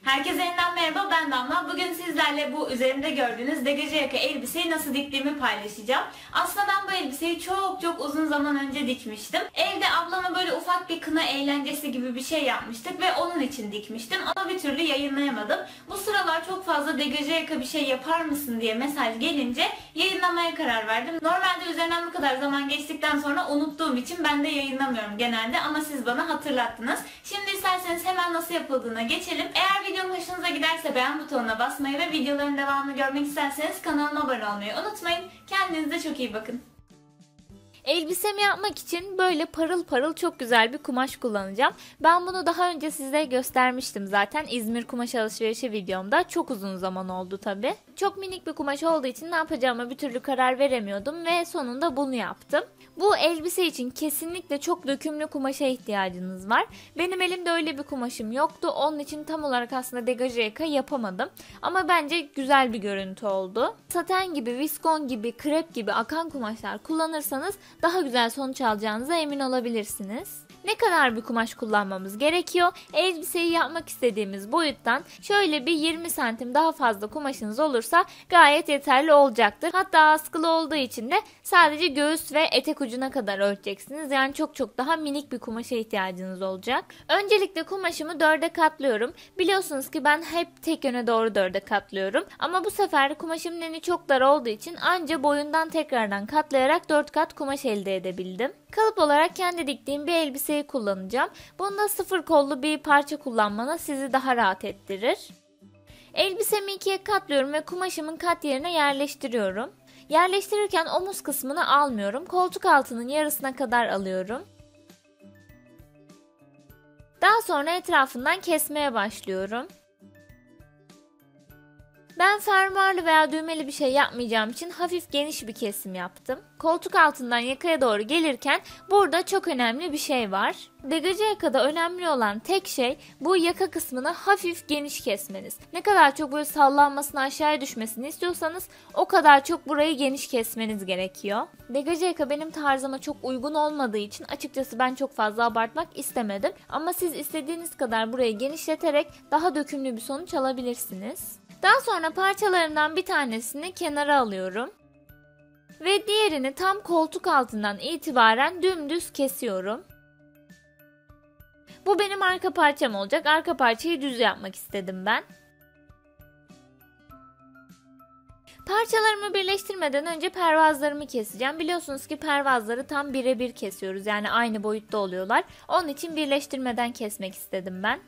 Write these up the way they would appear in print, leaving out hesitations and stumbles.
Herkese yeniden merhaba, ben Damla. Bugün sizlerle bu üzerimde gördüğünüz degece yaka elbiseyi nasıl diktiğimi paylaşacağım. Aslında ben bu elbiseyi çok uzun zaman önce dikmiştim. Evde ablama böyle ufak bir kına eğlencesi gibi bir şey yapmıştık ve onun için dikmiştim ama bir türlü yayınlayamadım. Bu sıralar çok fazla degece yaka bir şey yapar mısın diye mesaj gelince yayınlamaya karar verdim. Normalde üzerinden bu kadar zaman geçtikten sonra unuttuğum için ben de yayınlamıyorum genelde ama siz bana hatırlattınız. Şimdi isterseniz hemen nasıl yapıldığına geçelim. Eğer videom hoşunuza giderse beğen butonuna basmayı ve videoların devamını görmek isterseniz kanalıma abone olmayı unutmayın. Kendinize çok iyi bakın. Elbisemi yapmak için böyle parıl parıl çok güzel bir kumaş kullanacağım. Ben bunu daha önce size göstermiştim zaten İzmir kumaş alışverişi videomda. Çok uzun zaman oldu tabi. Çok minik bir kumaş olduğu için ne yapacağıma bir türlü karar veremiyordum ve sonunda bunu yaptım. Bu elbise için kesinlikle çok dökümlü kumaşa ihtiyacınız var. Benim elimde öyle bir kumaşım yoktu. Onun için tam olarak aslında degajı yaka yapamadım. Ama bence güzel bir görüntü oldu. Saten gibi, viskon gibi, krep gibi akan kumaşlar kullanırsanız daha güzel sonuç alacağınıza emin olabilirsiniz. Ne kadar bir kumaş kullanmamız gerekiyor? Elbiseyi yapmak istediğimiz boyuttan şöyle bir 20 santim daha fazla kumaşınız olursa gayet yeterli olacaktır. Hatta askılı olduğu için de sadece göğüs ve etek ucuna kadar ölçeceksiniz. Yani çok daha minik bir kumaşa ihtiyacınız olacak. Öncelikle kumaşımı 4'e katlıyorum. Biliyorsunuz ki ben hep tek yöne doğru 4'e katlıyorum. Ama bu sefer kumaşımın eni çok dar olduğu için anca boyundan tekrardan katlayarak 4 kat kumaş elde edebildim. Kalıp olarak kendi diktiğim bir elbiseyi kullanacağım. Bunda sıfır kollu bir parça kullanmanız sizi daha rahat ettirir. Elbisemi ikiye katlıyorum ve kumaşımın kat yerine yerleştiriyorum. Yerleştirirken omuz kısmını almıyorum. Koltuk altının yarısına kadar alıyorum. Daha sonra etrafından kesmeye başlıyorum. Ben fermuarlı veya düğmeli bir şey yapmayacağım için hafif geniş bir kesim yaptım. Koltuk altından yakaya doğru gelirken burada çok önemli bir şey var. Degajı yakada önemli olan tek şey bu yaka kısmını hafif geniş kesmeniz. Ne kadar çok böyle sallanmasını aşağıya düşmesini istiyorsanız o kadar çok burayı geniş kesmeniz gerekiyor. Degajı yaka benim tarzıma çok uygun olmadığı için açıkçası ben çok fazla abartmak istemedim. Ama siz istediğiniz kadar burayı genişleterek daha dökümlü bir sonuç alabilirsiniz. Daha sonra parçalarından bir tanesini kenara alıyorum. Ve diğerini tam koltuk altından itibaren dümdüz kesiyorum. Bu benim arka parçam olacak. Arka parçayı düz yapmak istedim ben. Parçalarımı birleştirmeden önce pervazlarımı keseceğim. Biliyorsunuz ki pervazları tam birebir kesiyoruz. Yani aynı boyutta oluyorlar. Onun için birleştirmeden kesmek istedim ben.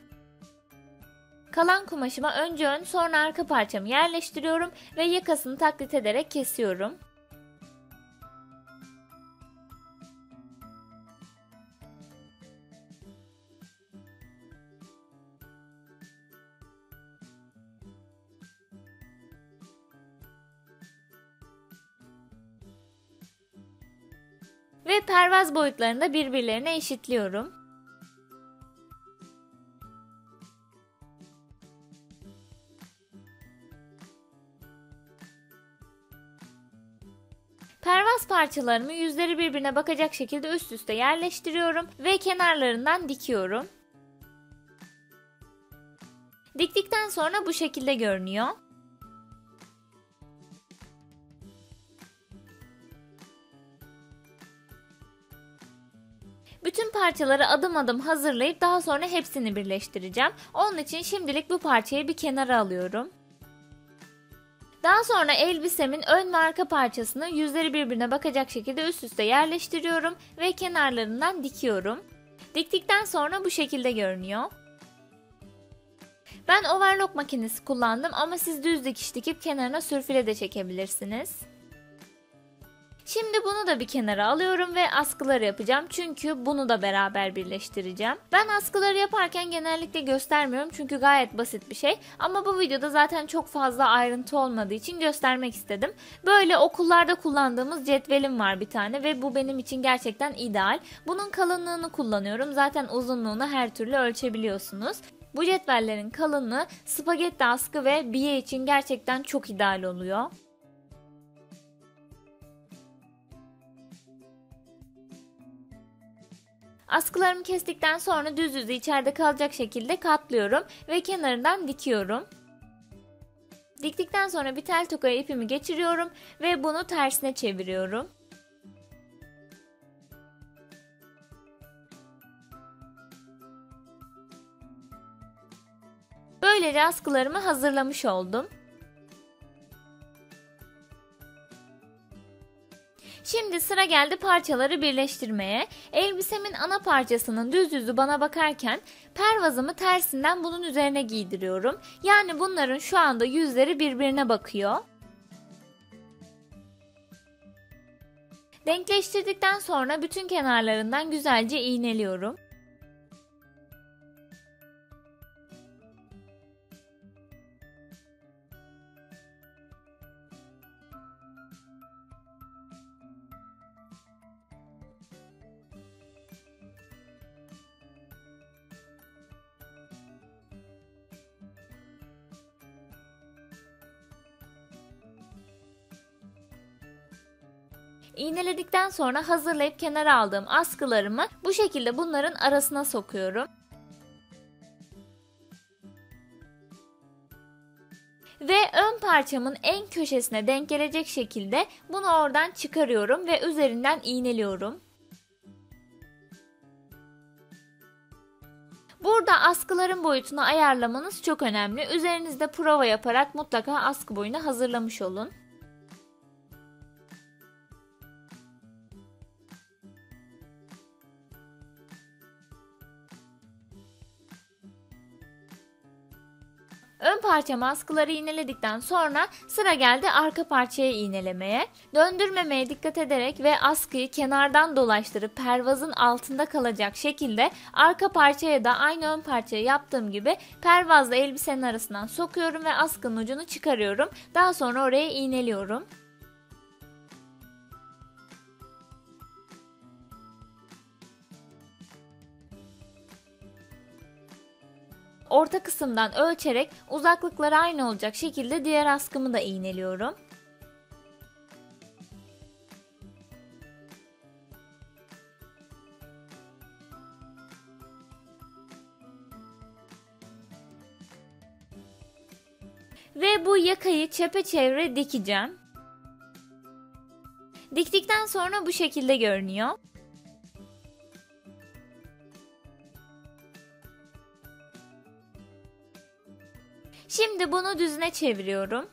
Kalan kumaşıma önce ön sonra arka parçamı yerleştiriyorum ve yakasını taklit ederek kesiyorum. Ve pervaz boyutlarını da birbirlerine eşitliyorum. Pervaz parçalarımı yüzleri birbirine bakacak şekilde üst üste yerleştiriyorum ve kenarlarından dikiyorum. Diktikten sonra bu şekilde görünüyor. Bütün parçaları adım adım hazırlayıp daha sonra hepsini birleştireceğim. Onun için şimdilik bu parçayı bir kenara alıyorum. Daha sonra elbisemin ön ve arka parçasını yüzleri birbirine bakacak şekilde üst üste yerleştiriyorum ve kenarlarından dikiyorum. Diktikten sonra bu şekilde görünüyor. Ben overlock makinesi kullandım ama siz düz dikiş dikip kenarına sürfile de çekebilirsiniz. Şimdi bunu da bir kenara alıyorum ve askıları yapacağım çünkü bunu da beraber birleştireceğim. Ben askıları yaparken genellikle göstermiyorum çünkü gayet basit bir şey. Ama bu videoda zaten çok fazla ayrıntı olmadığı için göstermek istedim. Böyle okullarda kullandığımız cetvelim var bir tane ve bu benim için gerçekten ideal. Bunun kalınlığını kullanıyorum. Zaten uzunluğunu her türlü ölçebiliyorsunuz. Bu cetvellerin kalınlığı spagetti askı ve biye için gerçekten çok ideal oluyor. Askılarımı kestikten sonra düz düz içeride kalacak şekilde katlıyorum ve kenarından dikiyorum. Diktikten sonra bir tel tokaya ipimi geçiriyorum ve bunu tersine çeviriyorum. Böylece askılarımı hazırlamış oldum. Şimdi sıra geldi parçaları birleştirmeye. Elbisemin ana parçasının düz yüzü bana bakarken pervazımı tersinden bunun üzerine giydiriyorum. Yani bunların şu anda yüzleri birbirine bakıyor. Denkleştirdikten sonra bütün kenarlarından güzelce iğneliyorum. İğneledikten sonra hazırlayıp kenara aldığım askılarımı bu şekilde bunların arasına sokuyorum. Ve ön parçamın en köşesine denk gelecek şekilde bunu oradan çıkarıyorum ve üzerinden iğneliyorum. Burada askıların boyutunu ayarlamanız çok önemli. Üzerinizde prova yaparak mutlaka askı boyunu hazırlamış olun. Ön parçama askıları iğneledikten sonra sıra geldi arka parçaya iğnelemeye. Döndürmemeye dikkat ederek ve askıyı kenardan dolaştırıp pervazın altında kalacak şekilde arka parçaya da aynı ön parçayı yaptığım gibi pervazla elbisenin arasından sokuyorum ve askının ucunu çıkarıyorum. Daha sonra oraya iğneliyorum. Orta kısımdan ölçerek uzaklıkları aynı olacak şekilde diğer askımı da iğneliyorum. Ve bu yakayı çepeçevre dikeceğim. Diktikten sonra bu şekilde görünüyor. Şimdi bunu düzüne çeviriyorum.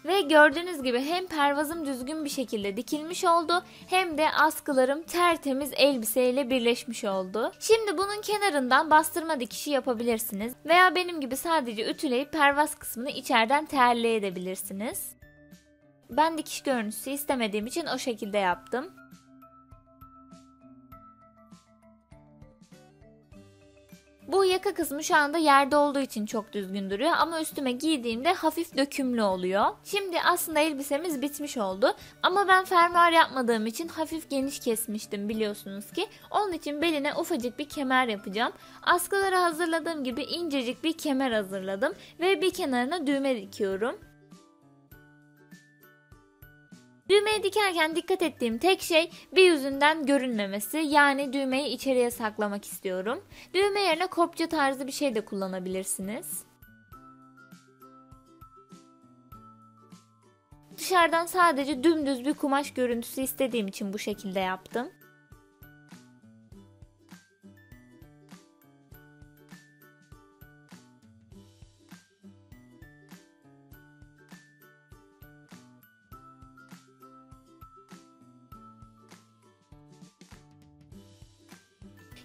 Ve gördüğünüz gibi hem pervazım düzgün bir şekilde dikilmiş oldu hem de askılarım tertemiz elbiseyle birleşmiş oldu. Şimdi bunun kenarından bastırma dikişi yapabilirsiniz veya benim gibi sadece ütüleyip pervaz kısmını içeriden terleyebilirsiniz. Ben dikiş görüntüsü istemediğim için o şekilde yaptım. Bu yaka kısmı şu anda yerde olduğu için çok düzgün duruyor ama üstüme giydiğimde hafif dökümlü oluyor. Şimdi aslında elbisemiz bitmiş oldu ama ben fermuar yapmadığım için hafif geniş kesmiştim biliyorsunuz ki. Onun için beline ufacık bir kemer yapacağım. Askıları hazırladığım gibi incecik bir kemer hazırladım ve bir kenarına düğme dikiyorum. Düğmeyi dikerken dikkat ettiğim tek şey bir yüzünden görünmemesi, yani düğmeyi içeriye saklamak istiyorum. Düğme yerine kopça tarzı bir şey de kullanabilirsiniz. Dışarıdan sadece dümdüz bir kumaş görüntüsü istediğim için bu şekilde yaptım.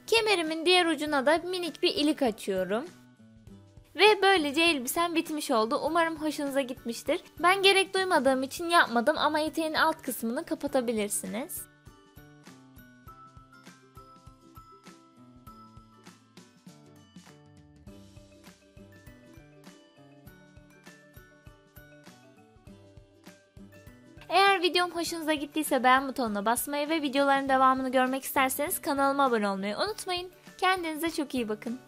Kemerimin diğer ucuna da minik bir ilik açıyorum. Ve böylece elbisem bitmiş oldu. Umarım hoşunuza gitmiştir. Ben gerek duymadığım için yapmadım ama eteğin alt kısmını kapatabilirsiniz. Eğer videom hoşunuza gittiyse beğen butonuna basmayı ve videoların devamını görmek isterseniz kanalıma abone olmayı unutmayın. Kendinize çok iyi bakın.